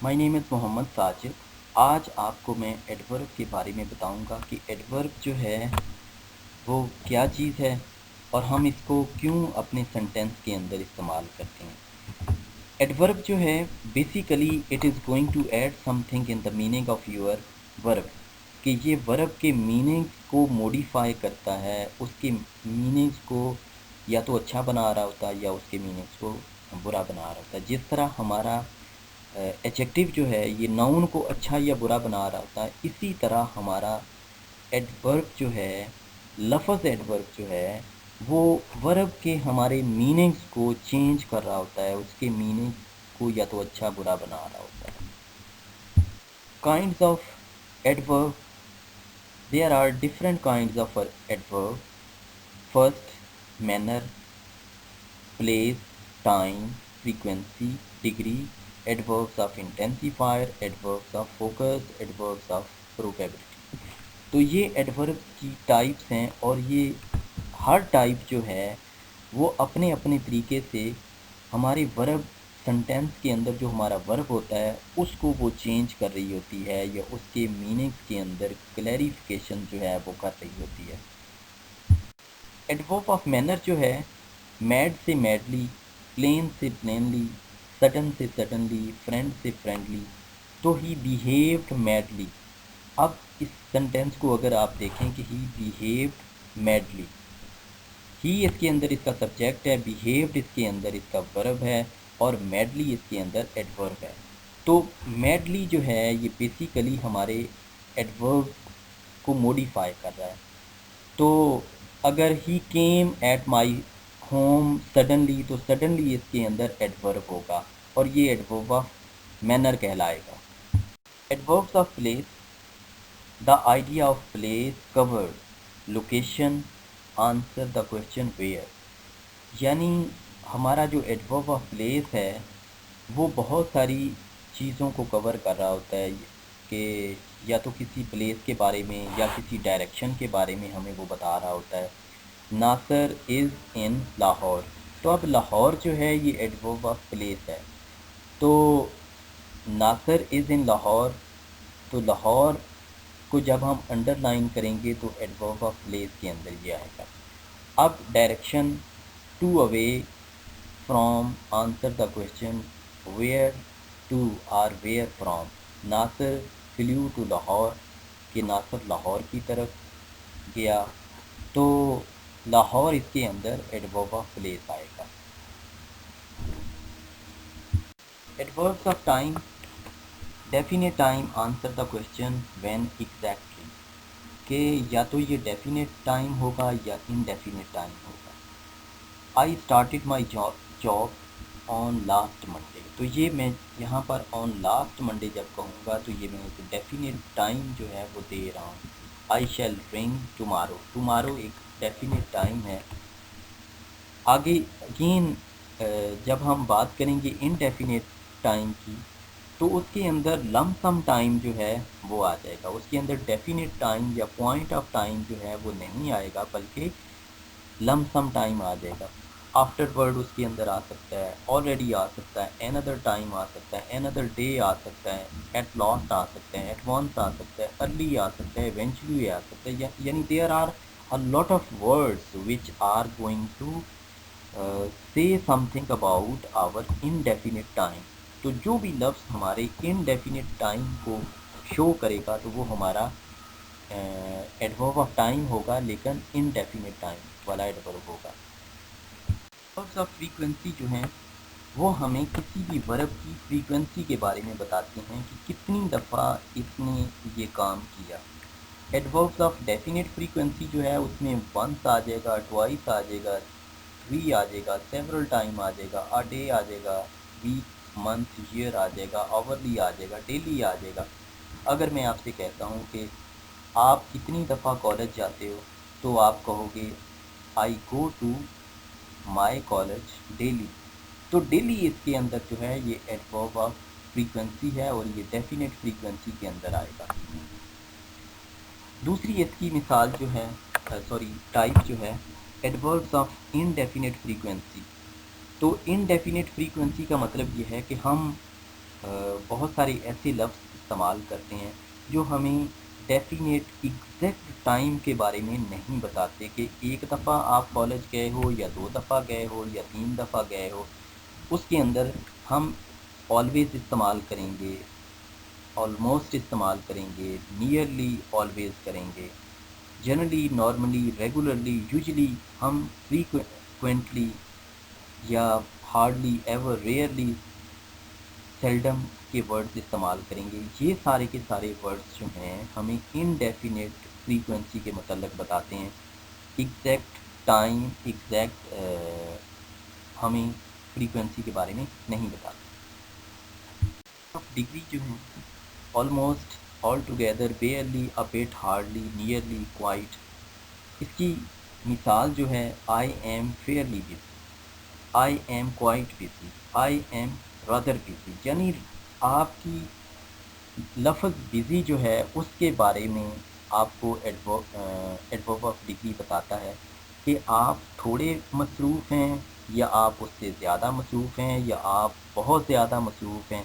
My name is Mohammad Sajid. आज आपको मैं एडवर्ब के बारे में बताऊंगा कि एडवर्ब जो है वो क्या चीज़ है और हम इसको क्यों अपने सेंटेंस के अंदर इस्तेमाल करते हैं। एडवर्ब जो है basically it is going to add something in the meaning of your verb, कि ये वर्ब के मीनिंग को मॉडिफाई करता है, उसके मीनिंग्स को या तो अच्छा बना रहा होता है या उसके मीनिंग्स को बुरा बना रहा होता है। जिस तरह हमारा एडजेक्टिव जो है ये नाउन को अच्छा या बुरा बना रहा होता है, इसी तरह हमारा एडवर्ब जो है, लफ्ज़ एडवर्ब जो है वो वर्ब के हमारे मीनिंग्स को चेंज कर रहा होता है, उसके मीनिंग को या तो अच्छा बुरा बना रहा होता है। Kinds of adverb, there are different kinds of adverb. First, manner, place, time, frequency, degree, adverbs of intensifier, adverbs of focus, adverbs of probability। तो ये एडवर्ब की टाइप्स हैं और ये हर टाइप जो है वो अपने अपने तरीके से हमारे वर्ब सेंटेंस के अंदर जो हमारा वर्ब होता है उसको वो चेंज कर रही होती है या उसके मीनिंग्स के अंदर क्लैरिफिकेशन जो है वो कर रही होती है। एडवर्ब ऑफ मैनर जो है, मैड से मैडली, प्लेन से प्लेनली, सडन से सडनली, फ्रेंड से फ्रेंडली, तो ही बिहेव्ड मैडली। अब इस सेंटेंस को अगर आप देखें कि ही बिहेव्ड मैडली, ही इसके अंदर इसका सब्जेक्ट है, बिहेव्ड इसके अंदर इसका वर्ब है और मैडली इसके अंदर एडवर्ब है। तो मैडली जो है ये बेसिकली हमारे एडवर्ब को मॉडिफाई कर रहा है। तो अगर he came at my home suddenly, तो सडनली इसके अंदर एडवर्ब होगा और ये एडवर्ब ऑफ मैनर कहलाएगा। Adverbs of place, the idea of place covered location, answer the question where. यानी हमारा जो एडवर्ब ऑफ प्लेस है वो बहुत सारी चीज़ों को कवर कर रहा होता है कि या तो किसी प्लेस के बारे में या किसी डायरेक्शन के बारे में हमें वो बता रहा होता है। नासर इज़ इन लाहौर, तो अब लाहौर जो है ये एडवर्ब ऑफ प्लेस है। तो नासर इज़ इन लाहौर, तो लाहौर को जब हम अंडरलाइन करेंगे तो एडवर्ब ऑफ प्लेस के अंदर ये आएगा। अब direction, to away from, answer the question where to or where from. Nasir flew to Lahore, कि नासर लाहौर की तरफ गया, तो लाहौर इसके अंदर एडवर्ब ऑफ प्लेस आएगा। Adverbs of time, definite time, answer the question when exactly, कि या तो ये डेफिनेट टाइम होगा या इनडेफिनेट टाइम होगा। I started my job on last Monday, तो ये मैं यहाँ पर ऑन लास्ट मंडे जब कहूँगा तो ये मैं एक डेफिनेट टाइम जो है वो दे रहा हूँ। आई शैल रिंग टुमारो, टुमारो एक डेफिनेट टाइम है। आगे अगेन जब हम बात करेंगे इनडेफिनेट टाइम की तो उसके अंदर लमसम टाइम जो है वो आ जाएगा, उसके अंदर डेफिनेट टाइम या पॉइंट ऑफ टाइम जो है वो नहीं आएगा बल्कि लमसम टाइम आ जाएगा। आफ्टर वर्ड उसके अंदर आ सकता है, ऑलरेडी आ सकता है, एनदर टाइम आ सकता है, एनदर डे आ सकता है, एट लास्ट आ सकता है, एट वंस आ सकता है, अर्ली आ सकता है, इवेंचुअली आ सकता है। यानी there are a lot of words which are going to say something about our indefinite time. तो जो भी लफ्ज़ हमारे इनडेफिनेट टाइम को शो करेगा तो वो हमारा एडवर्ब ऑफ टाइम होगा, लेकिन इनडेफिनेट टाइम वाला एडवर्ब होगा। एडवर्ब्स ऑफ फ्रीक्वेंसी जो हैं वो हमें किसी भी वर्ब की फ्रीक्वेंसी के बारे में बताते हैं कि कितनी दफ़ा इसने ये काम किया। एडवर्ब्स ऑफ डेफिनेट फ्रीक्वेंसी जो है उसमें वंस आ जाएगा, ट्वाइस आ जाएगा, थ्री आ जाएगा, सेवरल टाइम आ जाएगा, अ डे आ जाएगा, वीक, मंथ, ईयर आ जाएगा, आवरली आ जाएगा, डेली आ जाएगा। अगर मैं आपसे कहता हूँ कि आप कितनी दफ़ा कॉलेज जाते हो तो आप कहोगे I go to my college daily. तो डेली इसके अंदर जो है ये एडवर्ब ऑफ फ्रीक्वेंसी है और ये डेफिनेट फ्रीक्वेंसी के अंदर आएगा। दूसरी इसकी मिसाल जो है टाइप जो है एडवर्ब्स ऑफ इनडेफिनेट फ्रीक्वेंसी। तो इनडेफिनेट फ्रीक्वेंसी का मतलब ये है कि हम بہت سارے ایسے لفظ استعمال کرتے ہیں جو ہمیں ڈیفینیٹ ایگزیکٹ ٹائم کے بارے میں نہیں بتاتے کہ ایک دفعہ آپ کالج گئے ہو یا 2 دفعہ گئے ہو یا 3 دفعہ گئے ہو. اس کے اندر ہم آلویز استعمال کریں گے، آلموسٹ استعمال کریں گے، نیئرلی آلویز کریں گے، جنرلی، نارملی، ریگولرلی، یوزلی. ہم فریکوینٹلی یا ہارڈلی ایور، ریئرلی، سیلڈم کے ورڈز استعمال کریں گے. یہ سارے کے سارے ورڈز جو ہیں ہمیں انڈیفینیٹ فریکوینسی کے متعلق بتاتے ہیں. ایگزیکٹ ٹائم، ایگزیکٹ ہمیں فریکوینسی کے بارے میں نہیں بتاتے. ڈگری جو ہیں almost, altogether, barely, a bit, hardly, nearly, quite. اس کی مثال جو ہے I am fairly busy, I am quite busy, I am rather busy. یعنی آپ کی لفظ بزی جو ہے اس کے بارے میں آپ کو ایڈورب آف ڈگری بتاتا ہے کہ آپ تھوڑے مصروف ہیں یا آپ اس سے زیادہ مصروف ہیں یا آپ بہت زیادہ مصروف ہیں.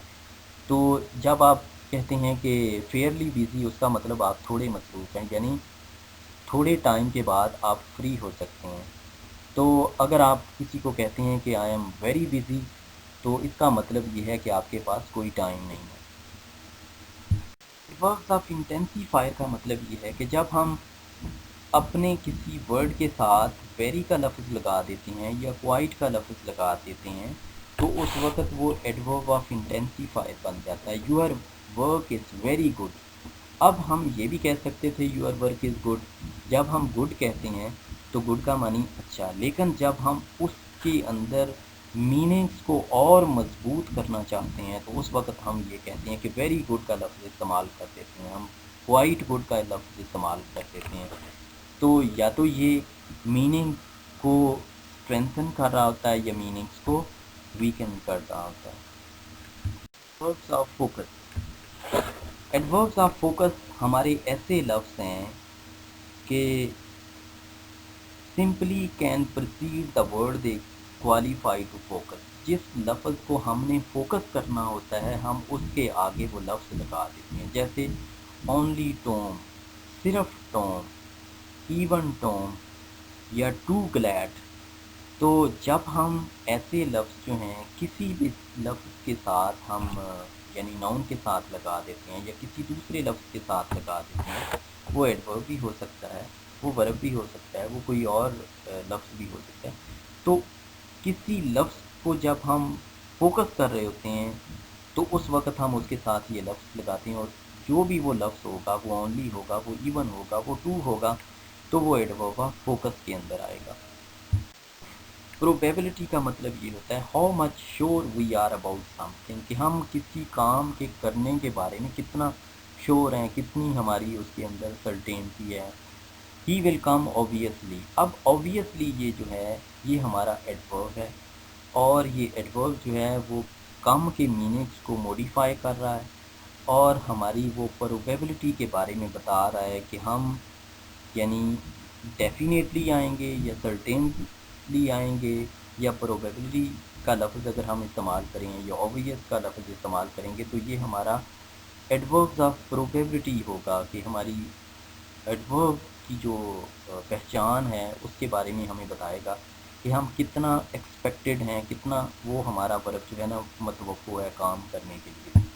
تو جب آپ کہتے ہیں کہ فیئرلی بزی، اس کا مطلب آپ تھوڑے مصروف ہیں، یعنی تھوڑے ٹائم کے بعد آپ فری ہو سکتے ہیں. تو اگر آپ کسی کو کہتے ہیں کہ آئی ایم ویری بزی، تو اس کا مطلب یہ ہے کہ آپ کے پاس کوئی ٹائم نہیں ہے. وربز آف انٹینسیفائر کا مطلب یہ ہے کہ جب ہم اپنے کسی ورڈ کے ساتھ ویری کا لفظ لگا دیتے ہیں یا کوائٹ کا لفظ لگا دیتے ہیں تو اس وقت وہ ایڈورب آف انٹینسیفائر بن جاتا ہے. Your work is very good. اب ہم یہ بھی کہہ سکتے تھے یور ورک از گڈ. جب ہم گڈ کہتے ہیں تو گڈ کا معنی اچھا، لیکن جب ہم اس کے اندر میننگس کو اور مضبوط کرنا چاہتے ہیں تو اس وقت ہم یہ کہتے ہیں کہ ویری گڈ کا لفظ استعمال کر دیتے ہیں، ہم کوائٹ گڈ کا لفظ استعمال کر دیتے ہیں. تو یا تو یہ میننگ کو اسٹرینتھن کر رہا ہوتا ہے یا میننگس کو ویکن کر رہا ہوتا ہے. Adverbs of focus. Adverbs of focus ہمارے ایسے لفظ ہیں کہ simply can precede the word they qualify to focus. جس لفظ کو ہم نے فوکس کرنا ہوتا ہے ہم اس کے آگے وہ لفظ لگا دیتے ہیں، جیسے اونلی ٹوم، صرف ٹوم، ایون ٹوم یا ٹو گلیڈ. تو جب ہم ایسے لفظ جو ہیں کسی بھی لفظ کے ساتھ ہم یعنی ناؤن کے ساتھ لگا دیتے ہیں یا کسی دوسرے لفظ کے ساتھ لگا دیتے ہیں، وہ ایڈورب بھی ہو سکتا ہے، وہ ورب بھی ہو سکتا ہے، وہ کوئی اور لفظ بھی ہو سکتا ہے. تو کسی لفظ کو جب ہم فوکس کر رہے ہوتے ہیں تو اس وقت ہم اس کے ساتھ یہ لفظ لگاتے ہیں، اور جو بھی وہ لفظ ہوگا، وہ اونلی ہوگا، وہ ایون ہوگا، وہ ٹو ہوگا، تو وہ ایڈورب آف فوکس کے اندر آئے گا. پروبیبلٹی کا مطلب یہ ہوتا ہے how much sure we are about something, کہ ہم کسی کام کے کرنے کے بارے میں کتنا شیور ہیں، کتنی ہماری اس کے اندر سرٹینٹی ہے. ہی ول کم اوبیسلی. اب اوبیسلی یہ جو ہے یہ ہمارا ایڈورب ہے، اور یہ ایڈورب جو ہے وہ کم کے میننگس کو موڈیفائی کر رہا ہے اور ہماری وہ پروبیبلٹی کے بارے میں بتا رہا ہے کہ ہم یعنی ڈیفینیٹلی آئیں گے یا سرٹینلی آئیں گے، یا پروبیبلٹی کا لفظ اگر ہم استعمال کریں یا اوبویس کا لفظ استعمال کریں گے تو یہ ہمارا ایڈوربز آف پروبیبلٹی ہوگا کہ ہماری ایڈورب کی جو پہچان ہے اس کے بارے میں ہمیں بتائے گا کہ ہم کتنا ایکسپیکٹڈ ہیں، کتنا وہ ہمارا ورب جو ہے نا متوقع ہے کام کرنے کے لیے.